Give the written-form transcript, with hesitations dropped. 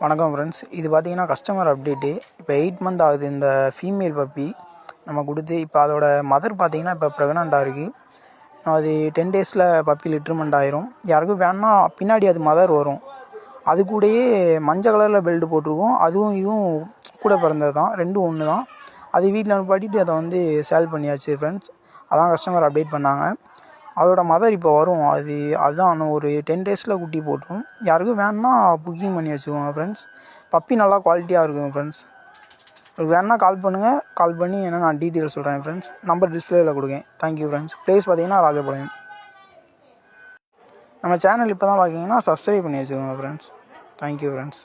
வணக்கம் ஃப்ரெண்ட்ஸ். இது பார்த்தீங்கன்னா கஸ்டமர் அப்டேட்டு. இப்போ 8 மந்த் ஆகுது இந்த ஃபீமேல் பப்பி நம்ம கொடுத்து. இப்போ அதோட மதர் பார்த்தீங்கன்னா இப்போ ப்ரெக்னெண்ட்டாக இருக்குது. அது 10 டேஸில் பப்பி லிட்ருமெண்ட் ஆயிரும். யாருக்கும் வேணுன்னா பின்னாடி அது மதர் வரும். அது கூடயே மஞ்சள் கலரில் பெல்ட் போட்டிருக்கும். அதுவும் இதுவும் கூட பிறந்தது தான், ரெண்டும் ஒன்று தான். அது வீட்டில் அனுப்பாட்டிட்டு அதை வந்து சேல் பண்ணியாச்சு ஃப்ரெண்ட்ஸ். அதான் கஸ்டமர் அப்டேட் பண்ணாங்க. அதோட மதர் இப்போ வரும். அதுதான் ஒரு 10 டேஸில் குட்டி போட்டுரும். யாருக்கும் வேணுன்னா புக்கிங் பண்ணி வச்சுக்கோங்க ஃப்ரெண்ட்ஸ். பப்பி நல்லா குவாலிட்டியாக இருக்கும் ஃப்ரெண்ட்ஸ். உங்களுக்கு வேணுன்னா கால் பண்ணுங்கள். கால் பண்ணி என்ன நான் டீட்டெயில் சொல்கிறேன் ஃப்ரெண்ட்ஸ். நம்பர் டிஸ்பிளேயில் கொடுங்க. Thank you friends. ப்ளேஸ் பார்த்தீங்கன்னா ராஜபாளையம். நம்ம சேனல் இப்போ தான் பார்க்கிங்கன்னா சப்ஸ்கிரைப் பண்ணி வச்சுக்கோங்க ஃப்ரெண்ட்ஸ். Thank you friends.